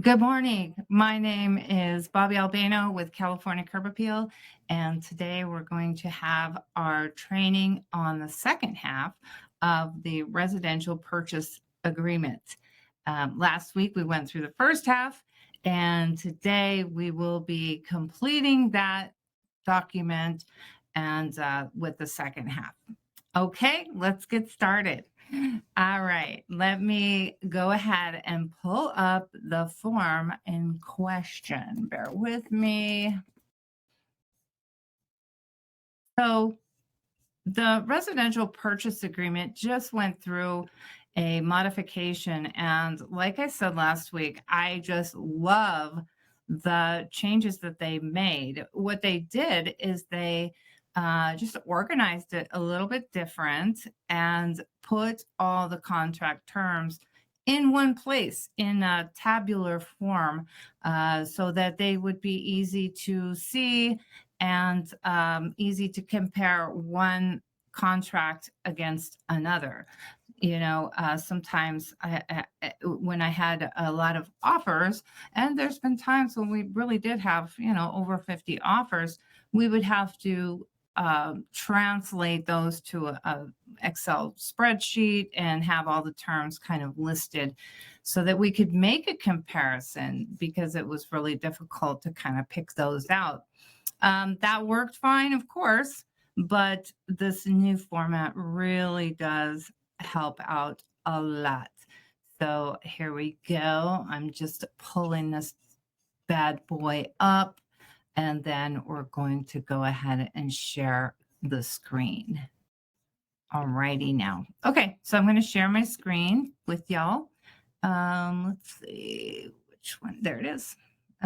Good morning. My name is Bobby Albano with California Curb Appeal, and today we're going to have our training on the second half of the residential purchase agreement. Last week we went through the first half, and today we will be completing that document and with the second half. Okay, let's get started. All right, let me go ahead and pull up the form in question. Bear with me. So, the residential purchase agreement just went through a modification. And like I said last week, I just love the changes that they made. What they did is they just organized it a little bit different and put all the contract terms in one place in a tabular form so that they would be easy to see and easy to compare one contract against another. Sometimes when I had a lot of offers, and there's been times when we really did have, over 50 offers, we would have to translate those to a Excel spreadsheet and have all the terms kind of listed so that we could make a comparison because it was really difficult to kind of pick those out. That worked fine, of course, but this new format really does help out a lot. So here we go. I'm just pulling this bad boy up, and then we're going to go ahead and share the screen. All righty now. Okay, so I'm going to share my screen with y'all. Let's see which one. There it is.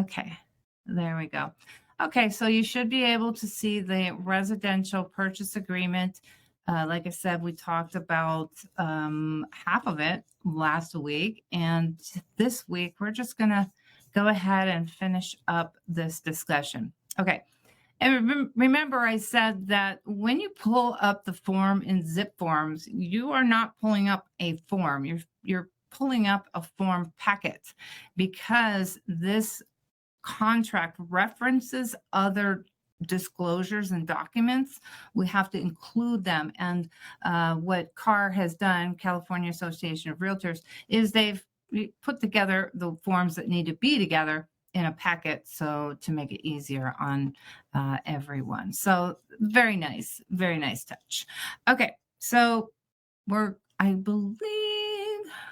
Okay, there we go. Okay, so you should be able to see the residential purchase agreement. Like I said, we talked about half of it last week, and this week we're just going to go ahead and finish up this discussion. Okay. And remember, I said that when you pull up the form in zip forms, you are not pulling up a form. You're pulling up a form packet because this contract references other disclosures and documents. We have to include them. And what CAR has done, California Association of Realtors, is they've put together the forms that need to be together in a packet so to make it easier on everyone. So very nice touch. Okay, so I believe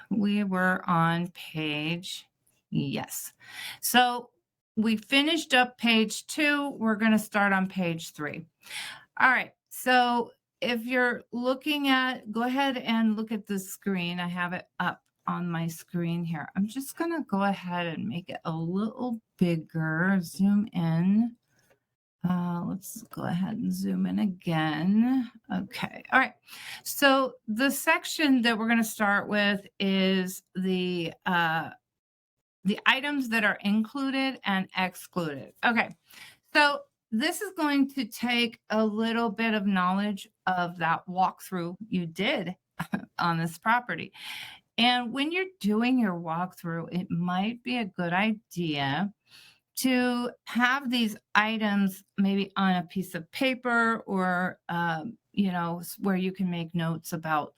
we were on page, yes. So we finished up page 2. We're going to start on page 3. All right. So if you're looking at, go ahead and look at the screen. I have it up on my screen here. I'm just going to go ahead and make it a little bigger, zoom in. Let's go ahead and zoom in again. Okay. All right. So the section that we're going to start with is the items that are included and excluded. Okay. So this is going to take a little bit of knowledge of that walkthrough you did on this property. And when you're doing your walkthrough, it might be a good idea to have these items maybe on a piece of paper or, where you can make notes about,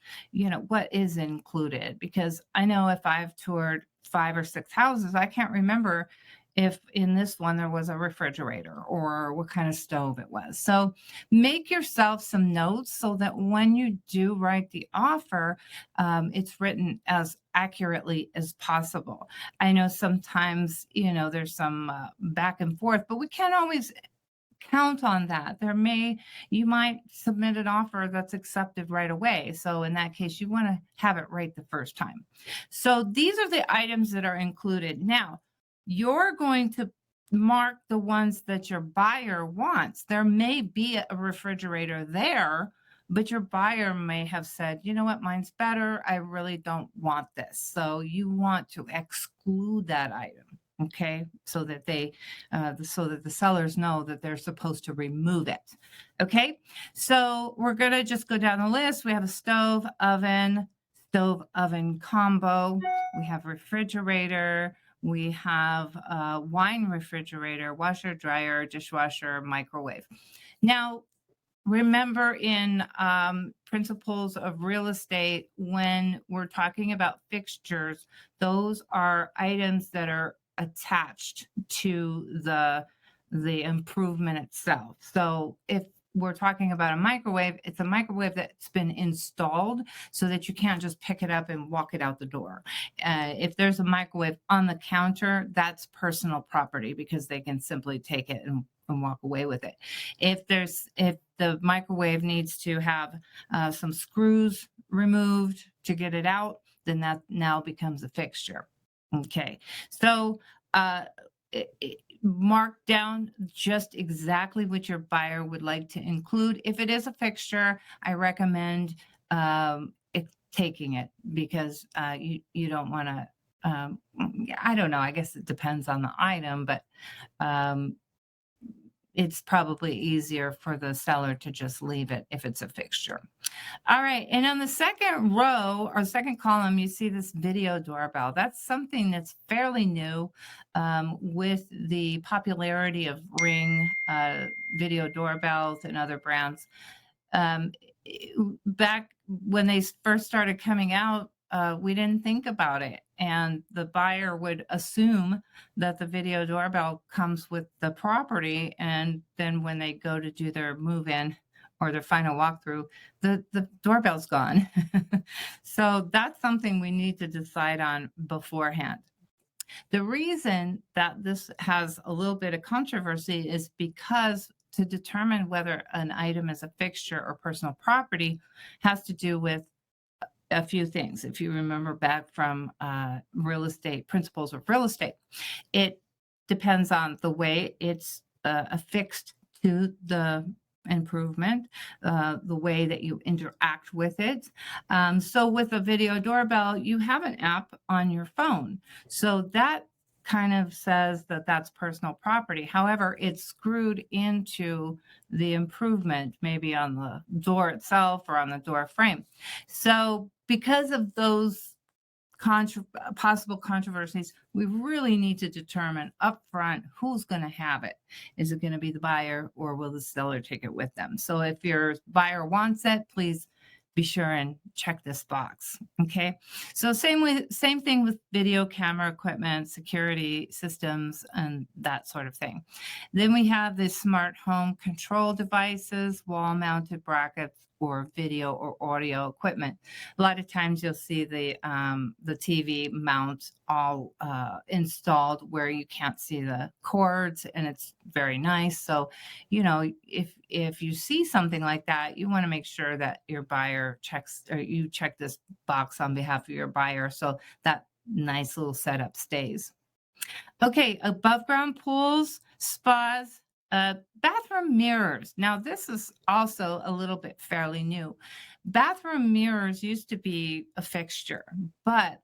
what is included. Because I know if I've toured 5 or 6 houses, I can't remember if in this one there was a refrigerator or what kind of stove it was. So make yourself some notes so that when you do write the offer, it's written as accurately as possible. I know sometimes, there's some back and forth, but we can't always count on that. You might submit an offer that's accepted right away. So in that case, you want to have it right the first time. So these are the items that are included. Now, you're going to mark the ones that your buyer wants. There may be a refrigerator there, but your buyer may have said, you know what, mine's better. I really don't want this. So you want to exclude that item. Okay, so that the sellers know that they're supposed to remove it. Okay, so we're gonna just go down the list. We have a stove oven combo. We have refrigerator. We have a wine refrigerator, washer, dryer, dishwasher, microwave. Now, remember in principles of real estate, when we're talking about fixtures, those are items that are attached to the improvement itself. So if we're talking about a microwave, it's a microwave that's been installed so that you can't just pick it up and walk it out the door. If there's a microwave on the counter, that's personal property because they can simply take it and walk away with it. If the microwave needs to have some screws removed to get it out, then that now becomes a fixture. Okay, so uh, mark down just exactly what your buyer would like to include. If it is a fixture, I recommend taking it because you don't want to. I don't know. I guess it depends on the item, but um, it's probably easier for the seller to just leave it if it's a fixture. All right. And on the second row or second column, you see this video doorbell. That's something that's fairly new with the popularity of Ring video doorbells and other brands. Back when they first started coming out, we didn't think about it. And the buyer would assume that the video doorbell comes with the property. And then when they go to do their move in or their final walkthrough, the doorbell's gone. So that's something we need to decide on beforehand. The reason that this has a little bit of controversy is because to determine whether an item is a fixture or personal property has to do with a few things. If you remember back from real estate, principles of real estate, it depends on the way it's affixed to the improvement, the way that you interact with it. So with a video doorbell, you have an app on your phone. So that kind of says that that's personal property. However, it's screwed into the improvement, maybe on the door itself or on the door frame. So because of those possible controversies, we really need to determine upfront who's going to have it. Is it going to be the buyer or will the seller take it with them? So if your buyer wants it, please be sure and check this box. Okay. So same thing with video camera equipment, security systems, and that sort of thing. Then we have the smart home control devices, wall mounted brackets, or video or audio equipment. A lot of times you'll see the TV mount all installed where you can't see the cords, and it's very nice. So, you know, if you see something like that, you want to make sure that your buyer checks, or you check this box on behalf of your buyer so that nice little setup stays. Okay, above ground pools, spas, bathroom mirrors. Now, this is also a little bit fairly new. Bathroom mirrors used to be a fixture, but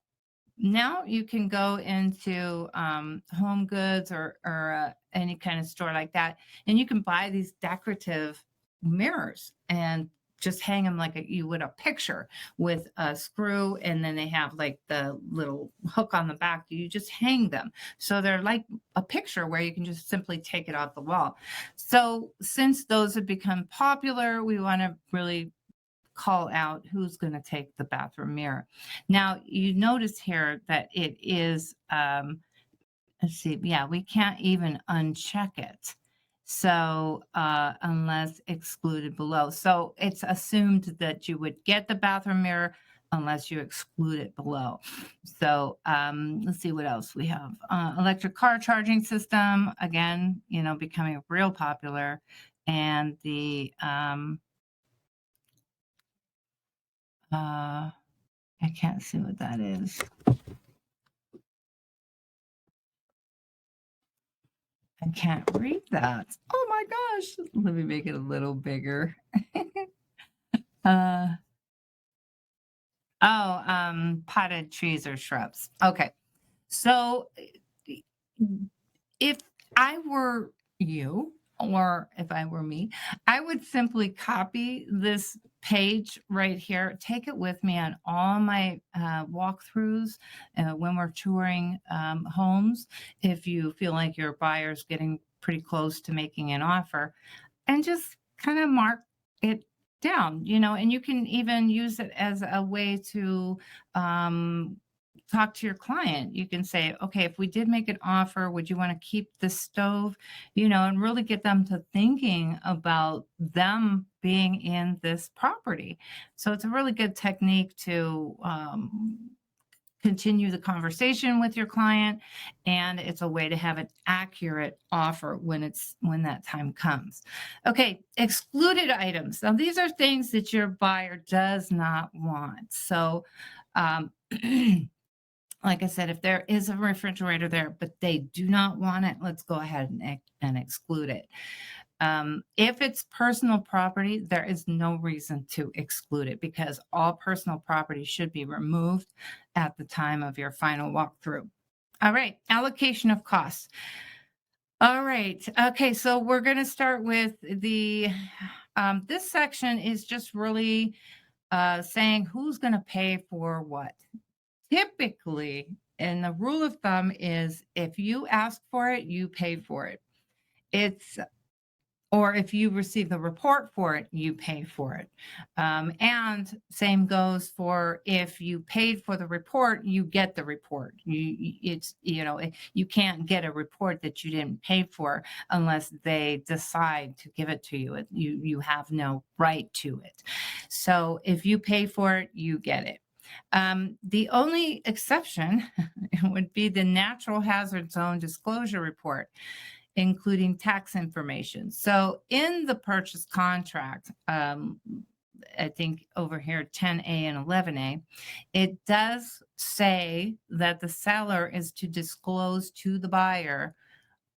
now you can go into Home Goods or any kind of store like that, and you can buy these decorative mirrors and just hang them like you would a picture with a screw, and then they have like the little hook on the back. You just hang them. So they're like a picture where you can just simply take it off the wall. So since those have become popular, we want to really call out who's going to take the bathroom mirror. Now, you notice here that it is, let's see, yeah, we can't even uncheck it. So unless excluded below. So it's assumed that you would get the bathroom mirror unless you exclude it below. So let's see what else we have. Electric car charging system, again, you know, becoming real popular. And the, I can't see what that is. I can't read that. Oh my gosh. Let me make it a little bigger. Potted trees or shrubs. Okay. So if I were you, or if I were me, I would simply copy this page right here. Take it with me on all my walkthroughs when we're touring homes. If you feel like your buyer's getting pretty close to making an offer, and just kind of mark it down, and you can even use it as a way to um, talk to your client. You can say, okay, if we did make an offer, would you want to keep the stove? And really get them to thinking about them being in this property. So it's a really good technique to continue the conversation with your client, and it's a way to have an accurate offer when that time comes. Okay, excluded items. Now these are things that your buyer does not want. So like I said, if there is a refrigerator there, but they do not want it, let's go ahead and exclude it. If it's personal property, there is no reason to exclude it because all personal property should be removed at the time of your final walkthrough. All right, allocation of costs. All right. Okay, so we're going to start with this section is just really saying who's going to pay for what. Typically, and the rule of thumb is if you ask for it, you pay for it. Or if you receive the report for it, you pay for it. And same goes for if you paid for the report, you get the report. You can't get a report that you didn't pay for unless they decide to give it to you. You have no right to it. So if you pay for it, you get it. The only exception would be the natural hazard zone disclosure report, including tax information. So in the purchase contract, I think over here 10A and 11A, it does say that the seller is to disclose to the buyer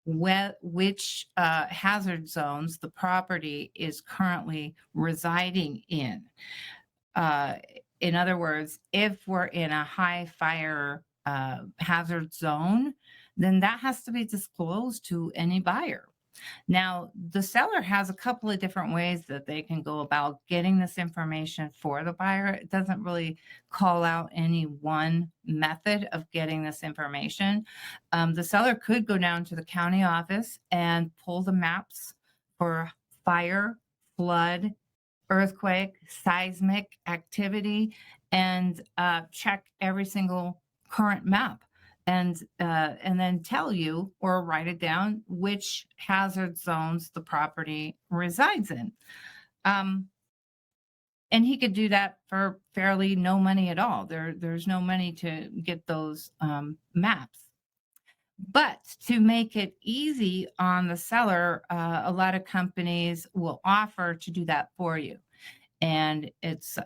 which hazard zones the property is currently residing in. In other words, if we're in a high fire hazard zone, then that has to be disclosed to any buyer. Now, the seller has a couple of different ways that they can go about getting this information for the buyer. It doesn't really call out any one method of getting this information. The seller could go down to the county office and pull the maps for fire, flood, earthquake, seismic activity, and check every single current map, and then tell you or write it down which hazard zones the property resides in. And he could do that for fairly no money at all. There's no money to get those maps. But to make it easy on the seller, a lot of companies will offer to do that for you. And it's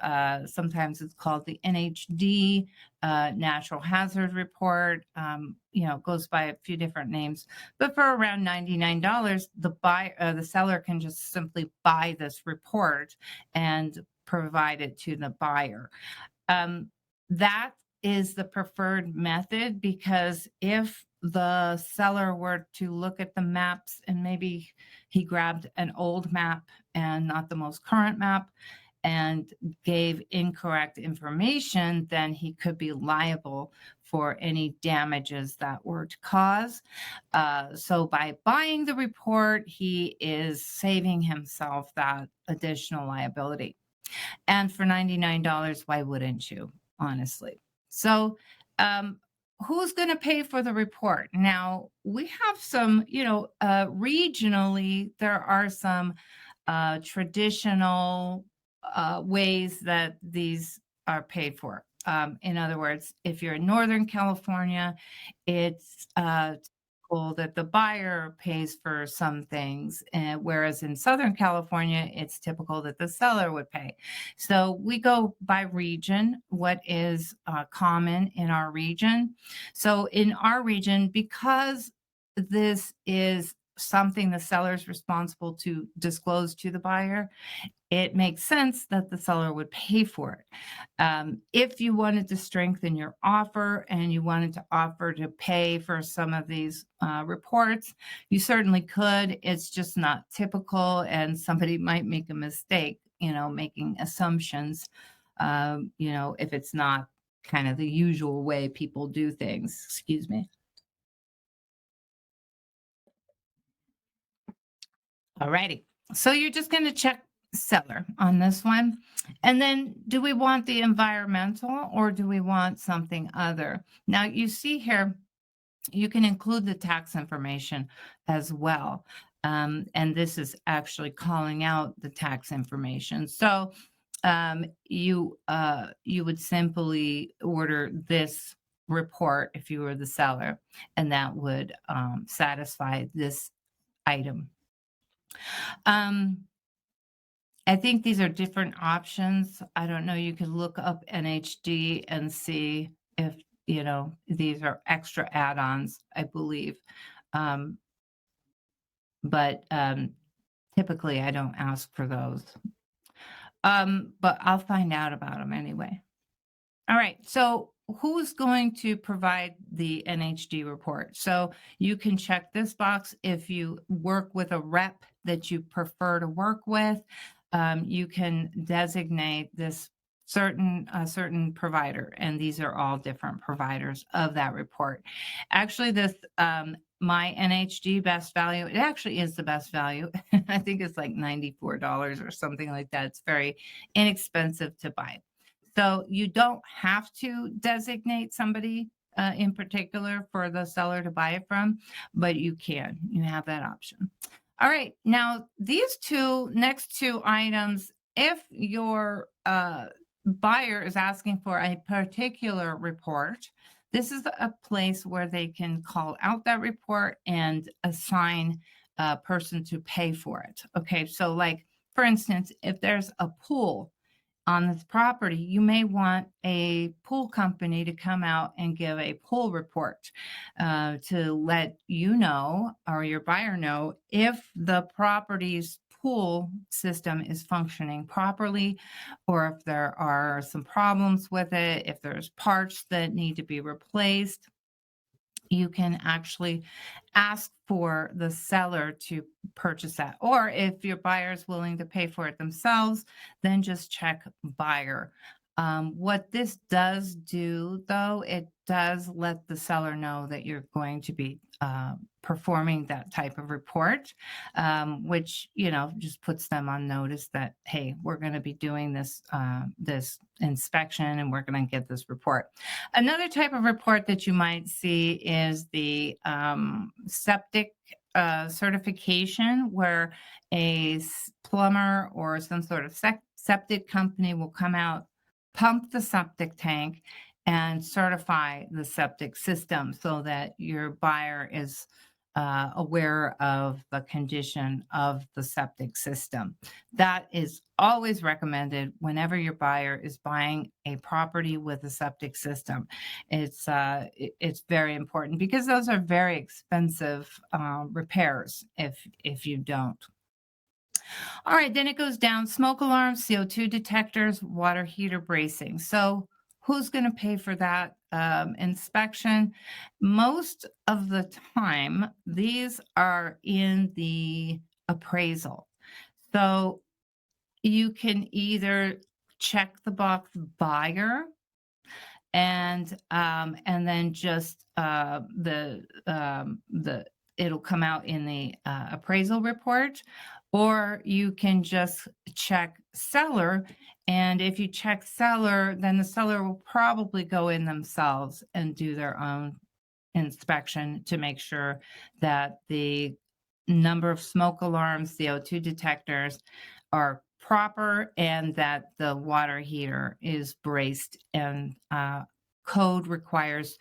sometimes it's called the NHD Natural Hazard Report. It goes by a few different names, but for around $99, the seller can just simply buy this report and provide it to the buyer. That is the preferred method because if the seller were to look at the maps and maybe he grabbed an old map and not the most current map and gave incorrect information, then he could be liable for any damages that were to cause. So by buying the report, he is saving himself that additional liability. And for $99, why wouldn't you, honestly? So who's going to pay for the report? Now, we have some, regionally, there are some traditional ways that these are paid for. In other words, if you're in Northern California, it's typical that the buyer pays for some things, whereas in Southern California, it's typical that the seller would pay. So we go by region, what is common in our region. So in our region, because this is something the seller is responsible to disclose to the buyer, it makes sense that the seller would pay for it. If you wanted to strengthen your offer and you wanted to offer to pay for some of these reports, you certainly could. It's just not typical, and somebody might make a mistake, making assumptions, if it's not kind of the usual way people do things. Excuse me. Alrighty. So you're just going to check seller on this one. And then do we want the environmental or do we want something other? Now you see here, you can include the tax information as well. And this is actually calling out the tax information. So you would simply order this report if you were the seller, and that would satisfy this item. I think these are different options. I don't know. You could look up NHD and see if, these are extra add-ons, I believe. Um, but typically I don't ask for those. But I'll find out about them anyway. All right. So who's going to provide the NHD report? So you can check this box if you work with a rep that you prefer to work with. You can designate this certain provider, and these are all different providers of that report. Actually, this my NHD best value, it actually is the best value. I think it's like $94 or something like that. It's very inexpensive to buy. So you don't have to designate somebody in particular for the seller to buy it from, but you can. You have that option. All right. Now, these next two items, if your buyer is asking for a particular report, this is a place where they can call out that report and assign a person to pay for it. Okay. So, like, for instance, if there's a pool on this property, you may want a pool company to come out and give a pool report to let you know or your buyer know if the property's pool system is functioning properly, or if there are some problems with it, if there's parts that need to be replaced. You can actually ask for the seller to purchase that. Or if your buyer is willing to pay for it themselves, then just check buyer. What this does do, though, it does let the seller know that you're going to be performing that type of report, which just puts them on notice that, hey, we're going to be doing this inspection and we're going to get this report. Another type of report that you might see is the septic certification, where a plumber or some sort of septic company will come out, pump the septic tank, and certify the septic system so that your buyer is aware of the condition of the septic system. That is always recommended whenever your buyer is buying a property with a septic system. It's very important because those are very expensive repairs if you don't. All right, then it goes down: smoke alarms, CO2 detectors, water heater bracing. So who's going to pay for that inspection? Most of the time, these are in the appraisal. So you can either check the box buyer and then just it'll come out in the appraisal report, or you can just check seller. And if you check seller, then the seller will probably go in themselves and do their own inspection to make sure that the number of smoke alarms, CO2 detectors are proper, and that the water heater is braced. And code requires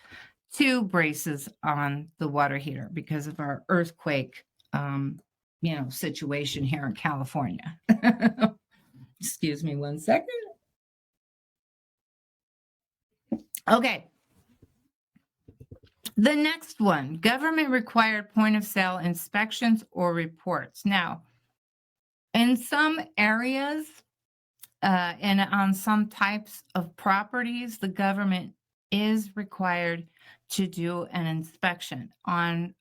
2 braces on the water heater because of our earthquake situation here in California. Excuse me one second. Okay. The next one: government required point of sale inspections or reports. Now, in some areas and on some types of properties, the government is required to do an inspection. On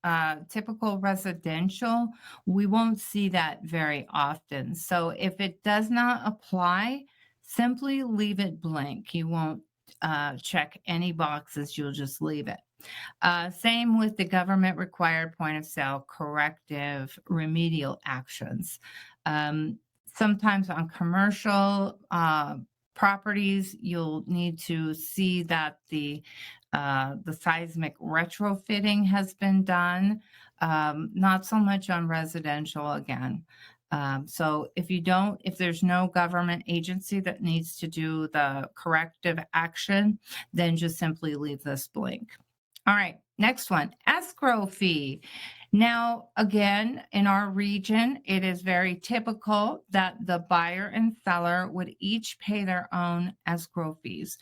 typical residential, we won't see that very often. So if it does not apply, simply leave it blank. You won't check any boxes, you'll just leave it. Same with the government required point of sale corrective remedial actions. Um, Sometimes on commercial properties, you'll need to see that the seismic retrofitting has been done. Not so much on residential again. So if there's no government agency that needs to do the corrective action, then just simply leave this blank. All right, next one, escrow fee. Now, again, in our region, it is very typical that the buyer and seller would each pay their own escrow fees.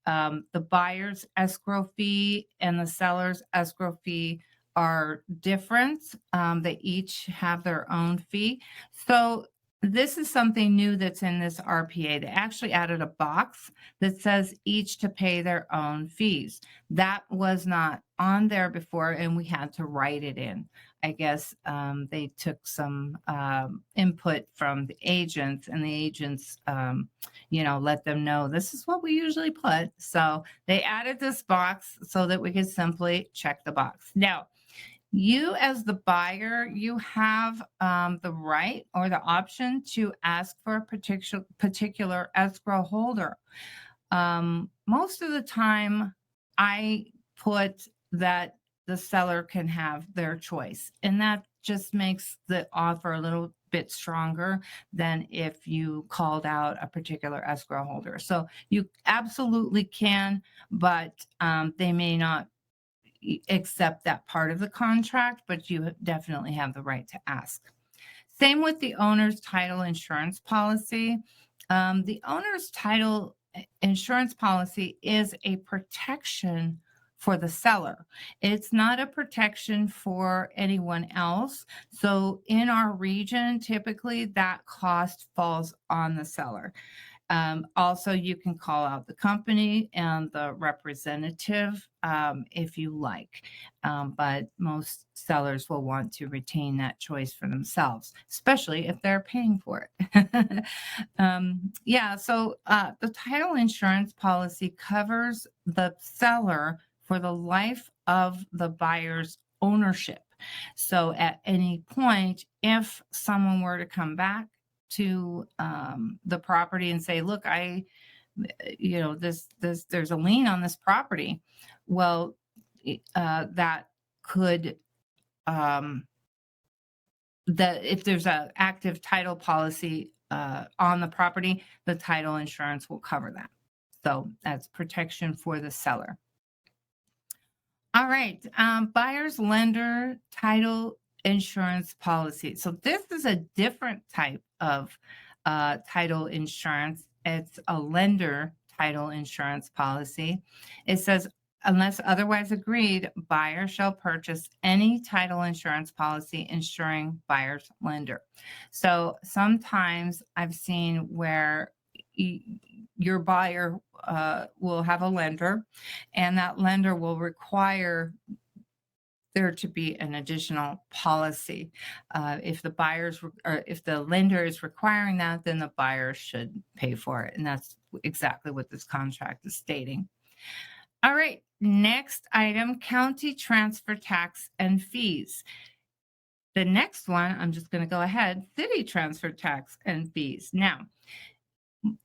The buyer's escrow fee and the seller's escrow fee are different. They each have their own fee. So this is something new that's in this RPA. They actually added a box that says each to pay their own fees. That was not on there before, and we had to write it in. I guess they took some input from the agents, and the agents, let them know this is what we usually put. So they added this box so that we could simply check the box. Now, you as the buyer, you have the right or the option to ask for a particular escrow holder. Most of the time, I put that the seller can have their choice, and that just makes the offer a little bit stronger than if you called out a particular escrow holder. So you absolutely can, but they may not accept that part of the contract, but you definitely have the right to ask. Same with the owner's title insurance policy. The owner's title insurance policy is a protection for the seller. It's not a protection for anyone else. So in our region, typically that cost falls on the seller. Also, you can call out the company and the representative if you like, but most sellers will want to retain that choice for themselves, especially if they're paying for it. Yeah, so the title insurance policy covers the seller for the life of the buyer's ownership. So at any point, if someone were to come back to the property and say, look, there's a lien on this property. Well, that could, that if there's an active title policy on the property, the title insurance will cover that. So that's protection for the seller. All right, buyer's lender title insurance policy. So this is a different type of title insurance. It's a lender title insurance policy. It says, unless otherwise agreed, buyer shall purchase any title insurance policy insuring buyer's lender. So sometimes I've seen where your buyer will have a lender, and that lender will require there to be an additional policy. If the lender is requiring that, then the buyer should pay for it. And that's exactly what this contract is stating. All right, next item, county transfer tax and fees. The next one, I'm just going to go ahead, city transfer tax and fees. Now,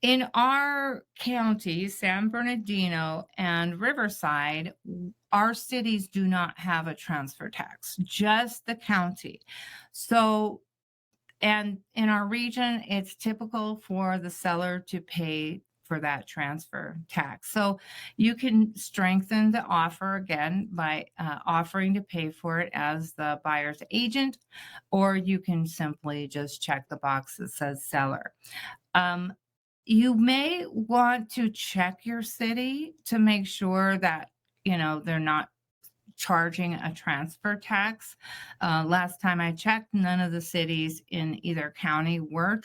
in our county, San Bernardino and Riverside, our cities do not have a transfer tax, just the county. So, and in our region, it's typical for the seller to pay for that transfer tax. So you can strengthen the offer again by offering to pay for it as the buyer's agent, or you can simply just check the box that says seller. You may want to check your city to make sure that, they're not charging a transfer tax. Last time I checked, none of the cities in either county were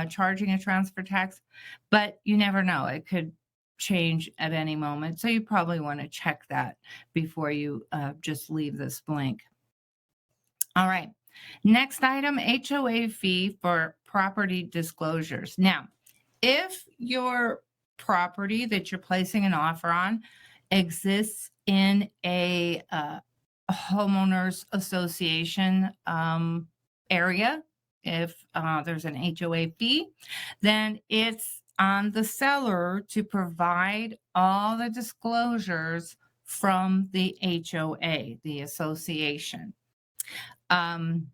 charging a transfer tax, but you never know. It could change at any moment. So you probably want to check that before you just leave this blank. All right. Next item, HOA fee for property disclosures. Now, if your property that you're placing an offer on exists in a homeowners association area, if there's an HOA fee, then it's on the seller to provide all the disclosures from the HOA, the association. Um,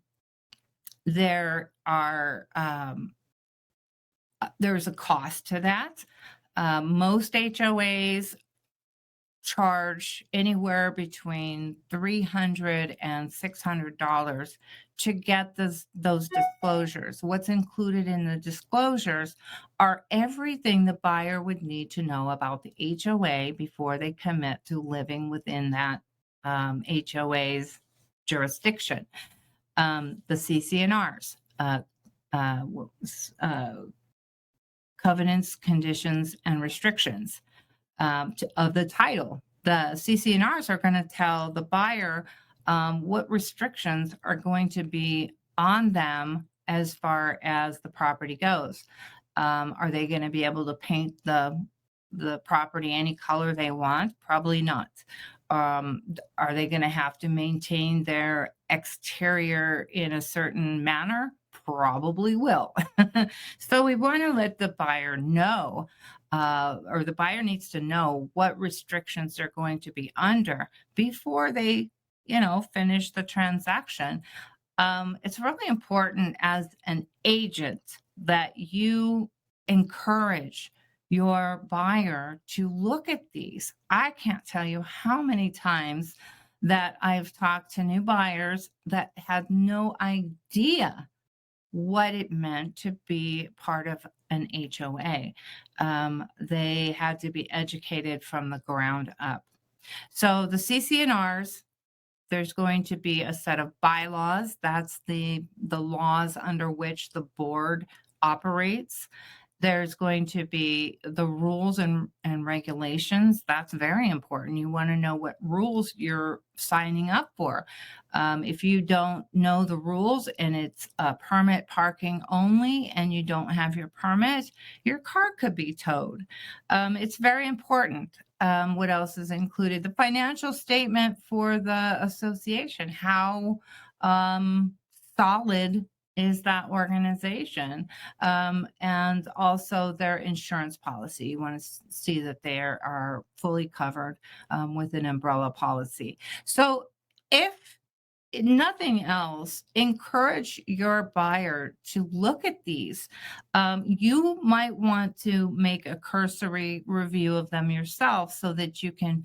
there are there's a cost to that. Most HOAs charge anywhere between $300 and $600 to get those disclosures. What's included in the disclosures are everything the buyer would need to know about the HOA before they commit to living within that HOA's jurisdiction. The CC&Rs, covenants, conditions, and restrictions of the title. The CC&Rs are going to tell the buyer what restrictions are going to be on them as far as the property goes. Are they going to be able to paint the property any color they want? Probably not. Are they going to have to maintain their exterior in a certain manner? Probably will. So we want to let the buyer know, or the buyer needs to know what restrictions they're going to be under before they, finish the transaction. It's really important as an agent that you encourage your buyer to look at these. I can't tell you how many times that I've talked to new buyers that had no idea what it meant to be part of an HOA. They had to be educated from the ground up. So the CC&Rs, there's going to be a set of bylaws. That's the laws under which the board operates. There's going to be the rules and regulations. That's very important. You want to know what rules you're signing up for. If you don't know the rules and it's permit parking only and you don't have your permit, your car could be towed. It's very important. What else is included? The financial statement for the association. How solid is that organization, and also their insurance policy. You want to see that they are fully covered with an umbrella policy. So if nothing else, encourage your buyer to look at these. You might want to make a cursory review of them yourself so that you can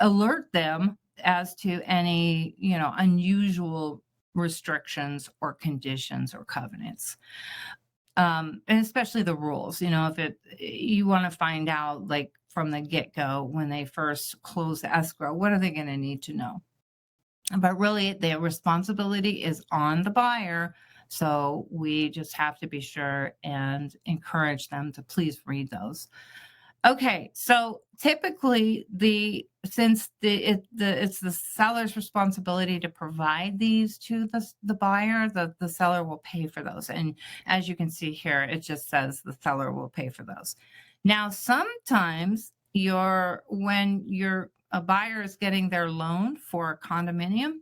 alert them as to any, unusual restrictions or conditions or covenants. And especially the rules, if you want to find out, like from the get-go, when they first close the escrow, what are they going to need to know? But really, the responsibility is on the buyer. So we just have to be sure and encourage them to please read those. Okay, so typically since it's the seller's responsibility to provide these to the buyer, the seller will pay for those. And as you can see here, it just says the seller will pay for those. Now, sometimes when a buyer is getting their loan for a condominium,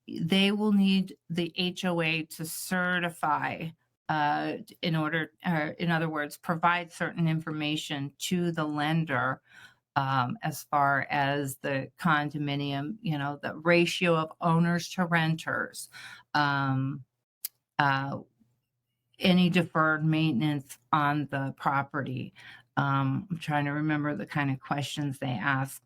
they will need the HOA to certify in other words, provide certain information to the lender as far as the condominium, the ratio of owners to renters, any deferred maintenance on the property. I'm trying to remember the kind of questions they ask.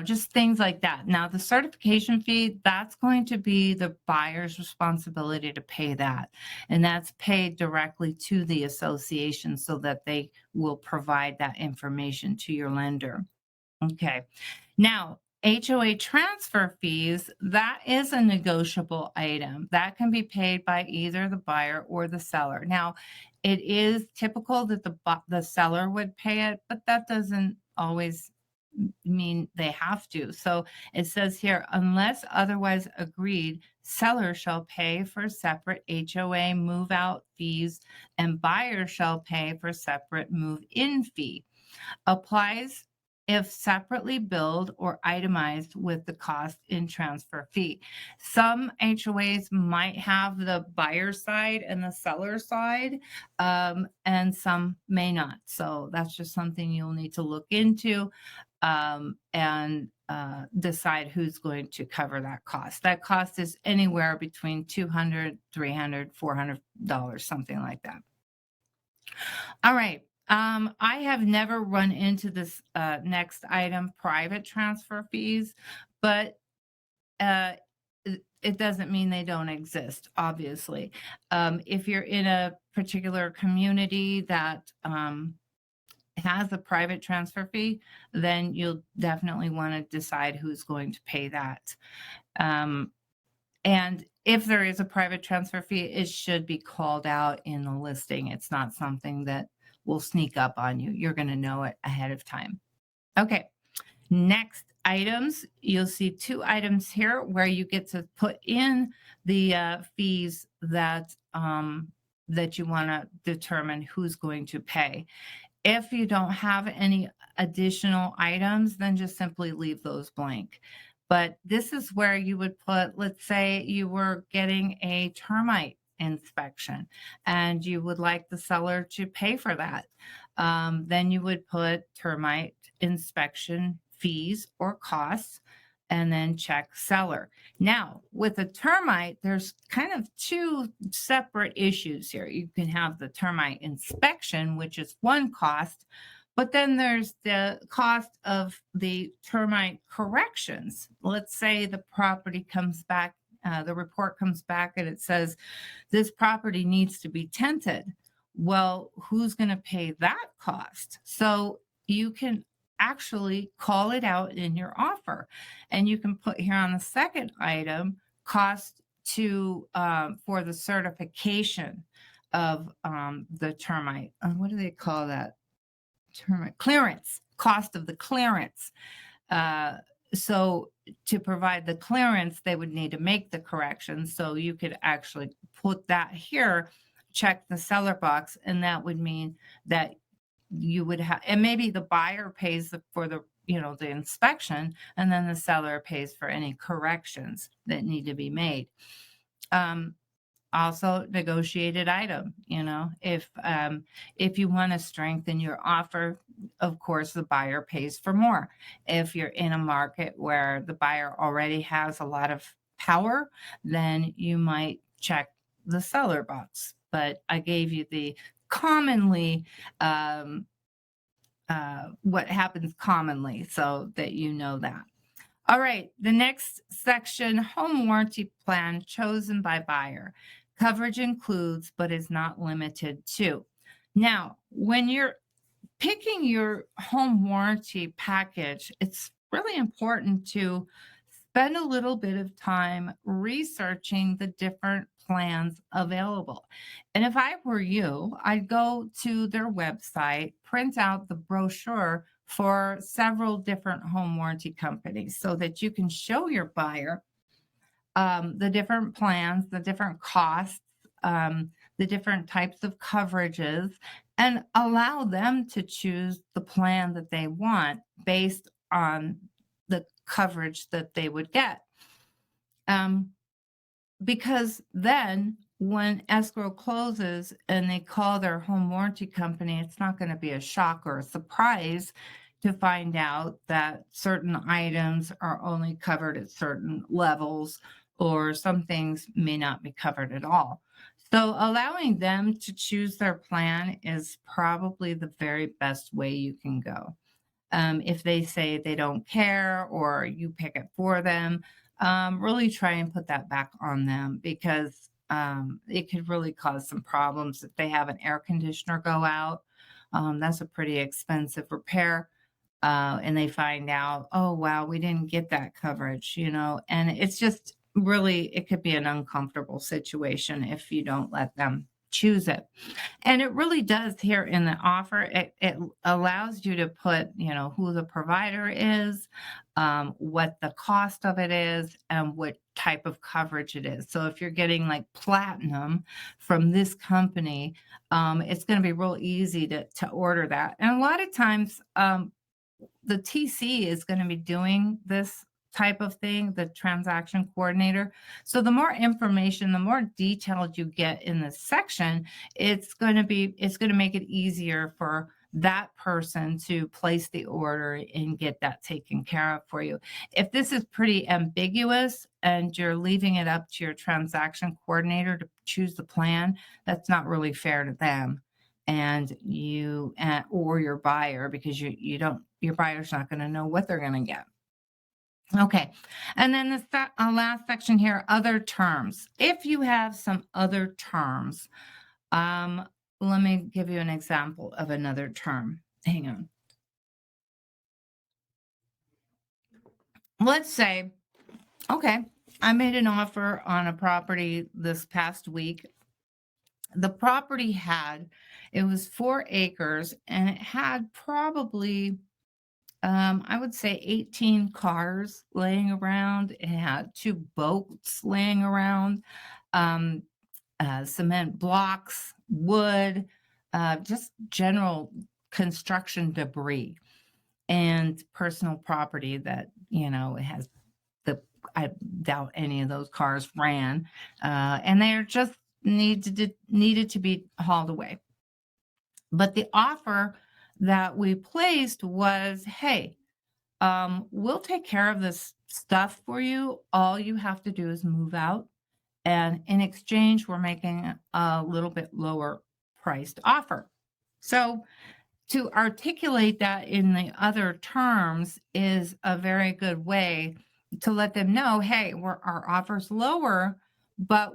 Just things like that. Now, the certification fee, that's going to be the buyer's responsibility to pay that. And that's paid directly to the association so that they will provide that information to your lender. Okay. Now, HOA transfer fees, that is a negotiable item that can be paid by either the buyer or the seller. Now, It is typical that the seller would pay it, but that doesn't always mean they have to. So it says here, unless otherwise agreed, seller shall pay for separate HOA move out fees and buyer shall pay for separate move in fee. Applies if separately billed or itemized with the cost in transfer fee. Some HOAs might have the buyer side and the seller side, and some may not. So that's just something you'll need to look into, and decide who's going to cover that cost. That cost is anywhere between $200, $300, $400, something like that. All right. I have never run into this next item, private transfer fees, but uh, it doesn't mean they don't exist, obviously. If you're in a particular community that has a private transfer fee, then you'll definitely want to decide who's going to pay that. Um, and if there is a private transfer fee, it should be called out in the listing. It's not something that will sneak up on you. You're going to know it ahead of time. Okay. Next items, you'll see 2 items here where you get to put in the fees that that you want to determine who's going to pay. If you don't have any additional items, then just simply leave those blank. But this is where you would put, let's say you were getting a termite inspection and you would like the seller to pay for that. Then you would put termite inspection fees or costs and then check seller. Now, with a termite, there's kind of 2 separate issues here. You can have the termite inspection, which is one cost, but then there's the cost of the termite corrections. Let's say the property comes back, the report comes back and it says this property needs to be tented. Well, who's going to pay that cost? So you can actually call it out in your offer. And you can put here on the second item, cost to for the certification of the termite. What do they call that? Termite clearance, cost of the clearance. So to provide the clearance, they would need to make the corrections. So you could actually put that here, check the seller box, and that would mean that you would have, and maybe the buyer pays for the, the inspection, and then the seller pays for any corrections that need to be made. Also negotiated item, if you want to strengthen your offer, of course, the buyer pays for more. If you're in a market where the buyer already has a lot of power, then you might check the seller box. But I gave you the commonly what happens commonly so that you know that. All right, the next section, home warranty plan chosen by buyer. Coverage includes, but is not limited to. Now, when you're picking your home warranty package, it's really important to spend a little bit of time researching the different plans available. And if I were you, I'd go to their website, print out the brochure for several different home warranty companies so that you can show your buyer the different plans, the different costs, the different types of coverages, and allow them to choose the plan that they want based on the coverage that they would get. Because then when escrow closes and they call their home warranty company, it's not going to be a shock or a surprise to find out that certain items are only covered at certain levels, or some things may not be covered at all. So allowing them to choose their plan is probably the very best way you can go. If they say they don't care or you pick it for them, really try and put that back on them, because it could really cause some problems if they have an air conditioner go out. That's a pretty expensive repair. And they find out, oh, wow, we didn't get that coverage, and it's just really, it could be an uncomfortable situation if you don't let them choose it. And it really does here in the offer. It allows you to put, who the provider is, what the cost of it is, and what type of coverage it is. So if you're getting like platinum from this company, it's going to be real easy to order that. And a lot of times, the TC is going to be doing this type of thing, the transaction coordinator. So the more information, the more detailed you get in this section, it's going to make it easier for that person to place the order and get that taken care of for you. If this is pretty ambiguous and you're leaving it up to your transaction coordinator to choose the plan, that's not really fair to them and you or your buyer, because your buyer's not going to know what they're going to get. Okay. And then the last section here, other terms. If you have some other terms, let me give you an example of another term. Hang on. Let's say, okay, I made an offer on a property this past week. The property it was 4 acres and it had probably, I would say 18 cars laying around. It had 2 boats laying around, cement blocks, wood, just general construction debris and personal property that, it has I doubt any of those cars ran, and they're just needed to be hauled away. But the offer that we placed was, hey, we'll take care of this stuff for you. All you have to do is move out. And in exchange, we're making a little bit lower priced offer. So to articulate that in the other terms is a very good way to let them know, hey, our offer's lower, but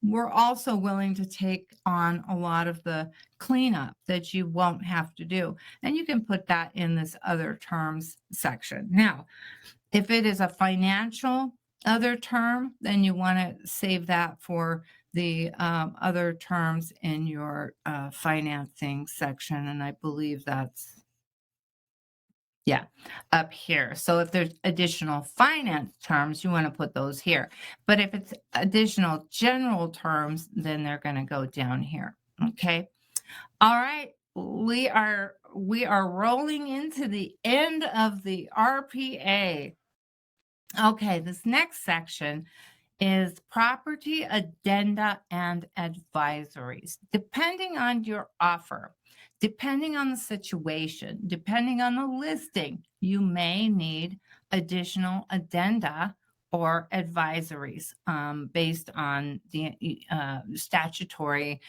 we're also willing to take on a lot of the cleanup that you won't have to do. And you can put that in this other terms section. Now, if it is a financial other term, then you want to save that for the other terms in your financing section. And I believe that's, up here. So if there's additional finance terms, you want to put those here. But if it's additional general terms, then they're going to go down here. Okay. All right. We are rolling into the end of the RPA. Okay, this next section is property addenda and advisories. Depending on your offer, depending on the situation, depending on the listing, you may need additional addenda or advisories based on the statutory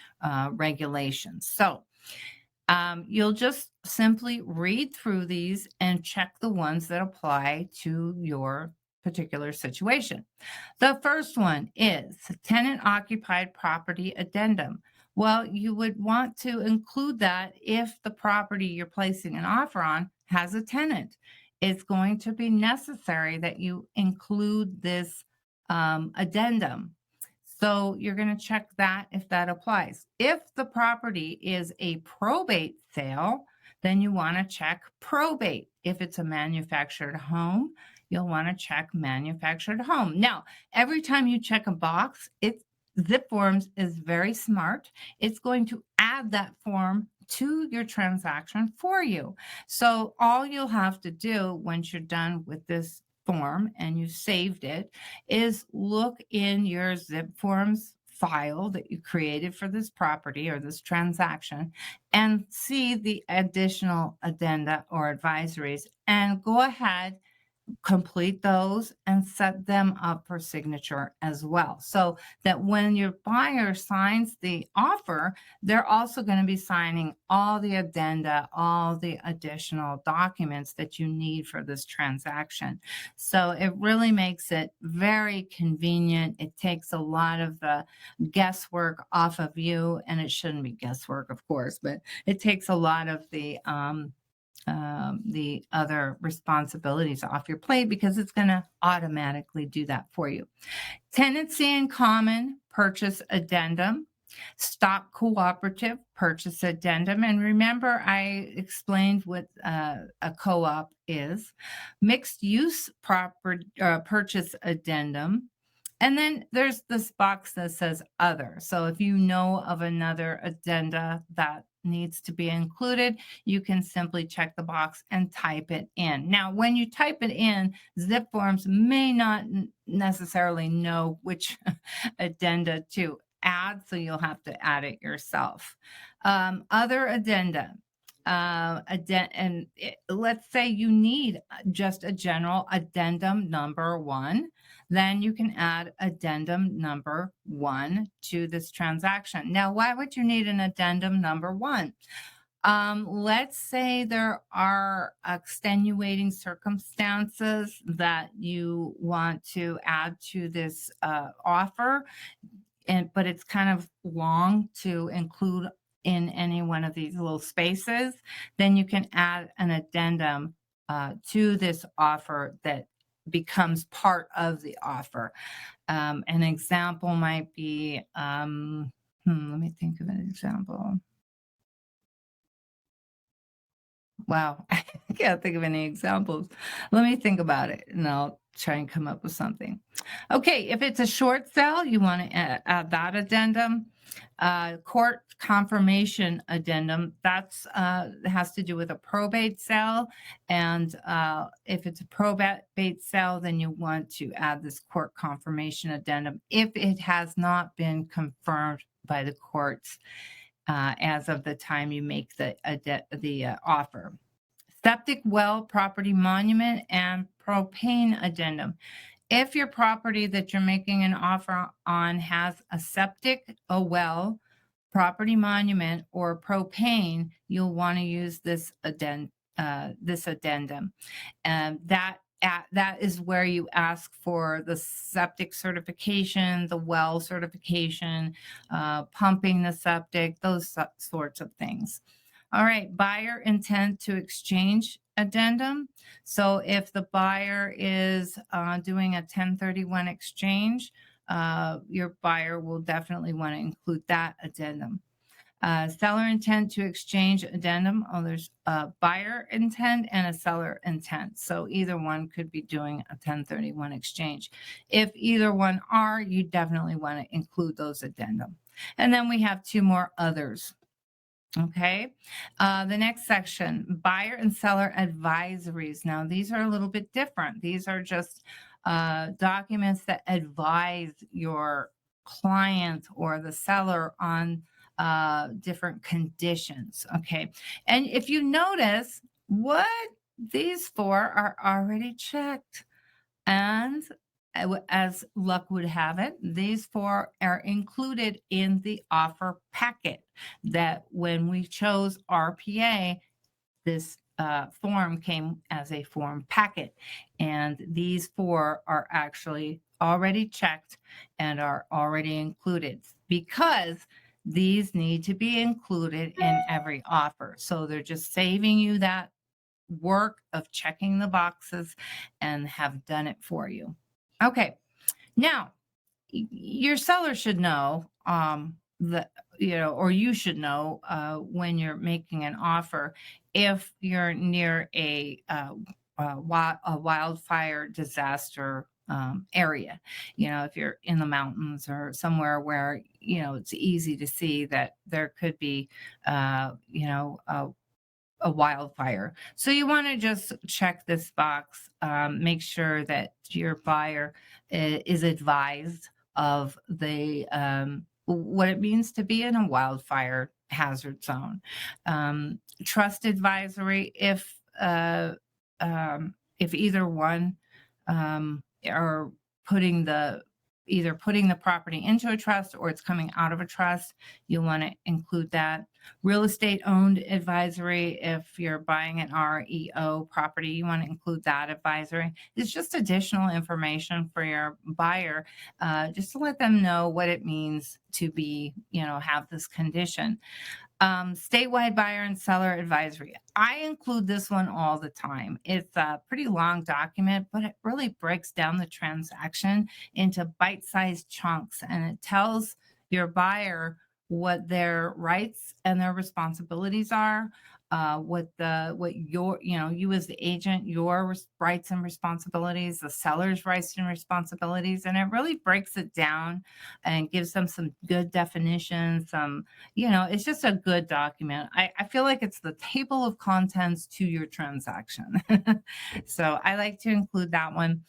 regulations. So you'll just simply read through these and check the ones that apply to your particular situation. The first one is tenant occupied property addendum. Well, you would want to include that if the property you're placing an offer on has a tenant. It's going to be necessary that you include this addendum. So you're going to check that if that applies. If the property is a probate sale, then you want to check probate. If it's a manufactured home, you'll want to check manufactured home. Now, every time you check a box, ZipForms is very smart. It's going to add that form to your transaction for you. So all you'll have to do once you're done with this form and you saved it is look in your ZipForms file that you created for this property or this transaction and see the additional addenda or advisories and go ahead, complete those and set them up for signature as well. So that when your buyer signs the offer, they're also going to be signing all the addenda, all the additional documents that you need for this transaction. So it really makes it very convenient. It takes a lot of the guesswork off of you, and it shouldn't be guesswork, of course, but it takes a lot of the other responsibilities off your plate because it's going to automatically do that for you. Tenancy in common purchase addendum. Stock cooperative purchase addendum. And remember, I explained what a co op is. Mixed use purchase addendum. And then there's this box that says other. So if you know of another addenda that needs to be included, you can simply check the box and type it in. Now, when you type it in, Zip Forms may not necessarily know which addenda to add, so you'll have to add it yourself. Other addenda. Let's say you need just a general addendum number 1, then you can add addendum number 1 to this transaction. Now, why would you need an addendum number 1? Let's say there are extenuating circumstances that you want to add to this offer, but it's kind of long to include in any one of these little spaces, then you can add an addendum to this offer that becomes part of the offer. An example might be, let me think of an example. Wow, I can't think of any examples. Let me think about it, and I'll try and come up with something. Okay, if it's a short sale, you want to add that addendum. Court confirmation addendum, that's has to do with a probate sale. And if it's a probate sale, then you want to add this court confirmation addendum if it has not been confirmed by the courts as of the time you make the offer. Septic well, property monument, and propane addendum. If your property that you're making an offer on has a septic, a well, property monument, or propane, you'll want to use this addendum. And that is where you ask for the septic certification, the well certification, pumping the septic, those sorts of things. All right, buyer intent to exchange addendum. So if the buyer is doing a 1031 exchange, your buyer will definitely want to include that addendum. Seller intent to exchange addendum. Oh, there's a buyer intent and a seller intent. So either one could be doing a 1031 exchange. If either one are, you definitely want to include those addendum. And then we have 2 more others. Okay. The next section, buyer and seller advisories. Now, these are a little bit different. These are just documents that advise your client or the seller on different conditions. Okay. And if you notice, what these 4 are already checked. And as luck would have it, these 4 are included in the offer packet that when we chose RPA, this form came as a form packet. And these 4 are actually already checked and are already included because these need to be included in every offer. So they're just saving you that work of checking the boxes and have done it for you. Okay. Now, your seller should know that, or you should know when you're making an offer if you're near a wildfire disaster area. If you're in the mountains or somewhere where, it's easy to see that there could be, a wildfire. So you want to just check this box, make sure that your buyer is advised of the what it means to be in a wildfire hazard zone. Trust advisory if either one are either putting the property into a trust or it's coming out of a trust, you'll want to include that. Real estate owned advisory, if you're buying an REO property, you want to include that advisory. It's just additional information for your buyer, just to let them know what it means to be, have this condition. Statewide buyer and seller advisory. I include this one all the time. It's a pretty long document, but it really breaks down the transaction into bite-sized chunks, and it tells your buyer what their rights and their responsibilities are, what your, you as the agent, your rights and responsibilities, the seller's rights and responsibilities, and it really breaks it down and gives them some good definitions. It's just a good document. I feel like it's the table of contents to your transaction. So I like to include that one.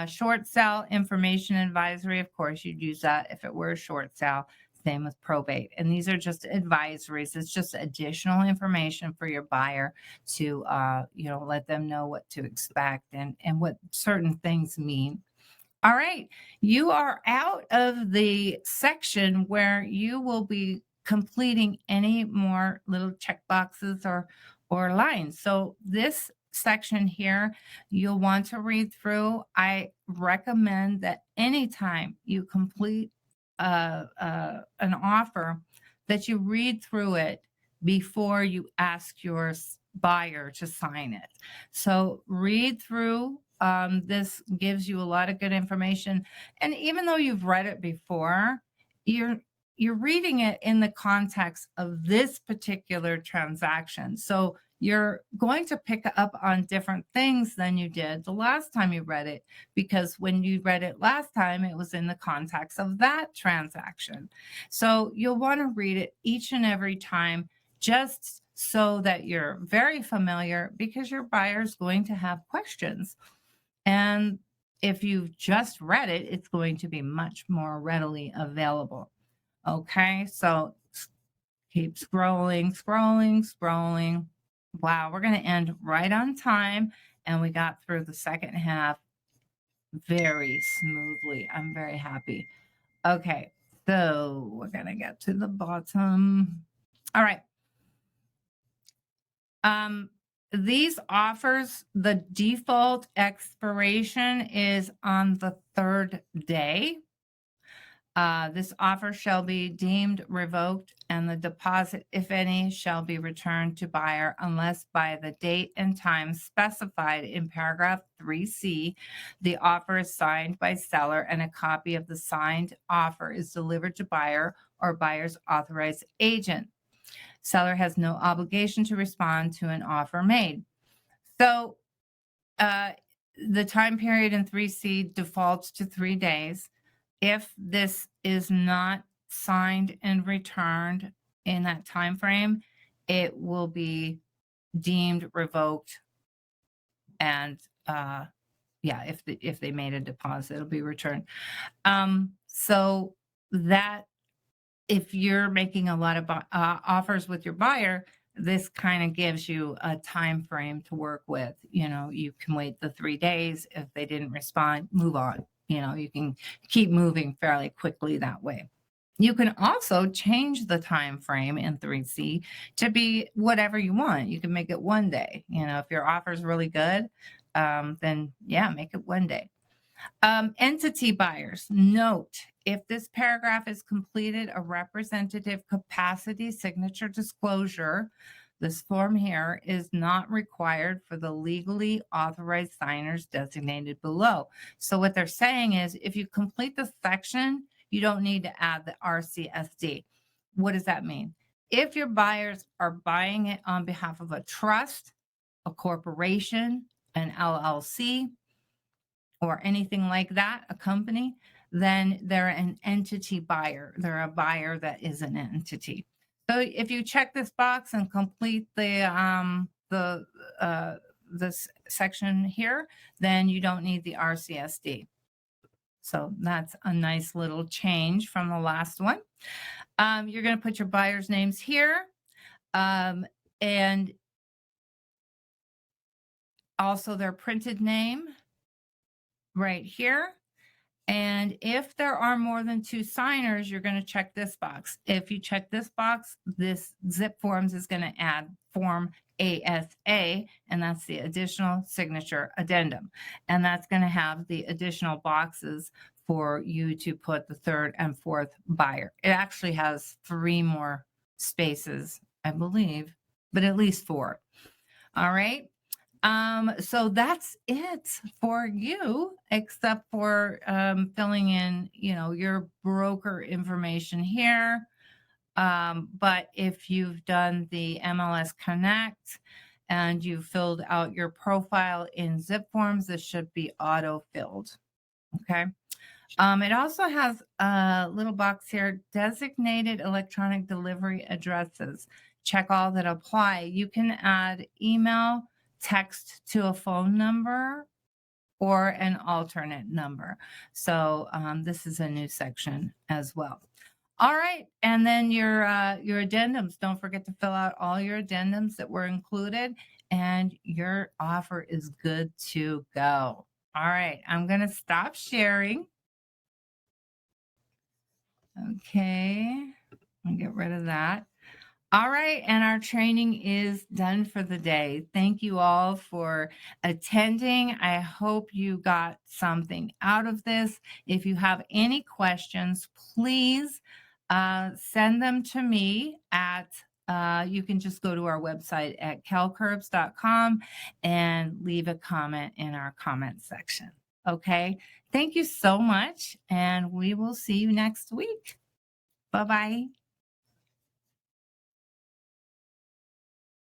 Short sale information advisory, of course, you'd use that if it were a short sale. Same with probate. And these are just advisories. It's just additional information for your buyer to, let them know what to expect and what certain things mean. All right. You are out of the section where you will be completing any more little check boxes or lines. So this section here, you'll want to read through. I recommend that anytime you complete an offer, that you read through it before you ask your buyer to sign it. So read through. This gives you a lot of good information, and even though you've read it before, you're reading it in the context of this particular transaction. So you're going to pick up on different things than you did the last time you read it, because when you read it last time, it was in the context of that transaction. So you'll want to read it each and every time, just so that you're very familiar, because your buyer is going to have questions. And if you've just read it, it's going to be much more readily available. Okay, so keep scrolling, scrolling, scrolling. Wow, we're going to end right on time. And we got through the second half very smoothly. I'm very happy. Okay, so we're going to get to the bottom. All right. These offers, the default expiration is on the third day. This offer shall be deemed revoked, and the deposit, if any, shall be returned to buyer unless by the date and time specified in paragraph 3C, the offer is signed by seller and a copy of the signed offer is delivered to buyer or buyer's authorized agent. Seller has no obligation to respond to an offer made. So the time period in 3C defaults to 3 days. If this is not signed and returned in that time frame, it will be deemed revoked. And if they made a deposit, it'll be returned. So that if you're making a lot of offers with your buyer, this kind of gives you a time frame to work with. You can wait the 3 days. If they didn't respond, move on. You can keep moving fairly quickly that way. You can also change the time frame in 3C to be whatever you want. You can make it 1 day. If your offer is really good, then make it 1 day. Entity buyers, note, if this paragraph is completed, a representative capacity signature disclosure, this form here, is not required for the legally authorized signers designated below. So what they're saying is, if you complete the section, you don't need to add the RCSD. What does that mean? If your buyers are buying it on behalf of a trust, a corporation, an LLC, or anything like that, a company, then they're an entity buyer. They're a buyer that is an entity. So if you check this box and complete this section here, then you don't need the RCSD. So that's a nice little change from the last one. You're going to put your buyer's names here, and also their printed name right here. And if there are more than 2 signers, you're going to check this box. If you check this box, this Zip Forms is going to add Form ASA, and that's the additional signature addendum. And that's going to have the additional boxes for you to put the 3rd and 4th buyer. It actually has 3 more spaces, I believe, but at least 4. All right. So that's it for you, except for filling in, your broker information here. But if you've done the MLS Connect and you filled out your profile in zip forms, this should be auto filled. Okay. It also has a little box here, designated electronic delivery addresses. Check all that apply. You can add email, text to a phone number, or an alternate number. So this is a new section as well. All right, and then your addendums. Don't forget to fill out all your addendums that were included, and your offer is good to go. All right, I'm going to stop sharing. Okay, I'll get rid of that. All right, and our training is done for the day. Thank you all for attending. I hope you got something out of this. If you have any questions, please send them to me at you can just go to our website at calcurbs.com and leave a comment in our comment section. Okay, thank you so much, and we will see you next week. Bye bye.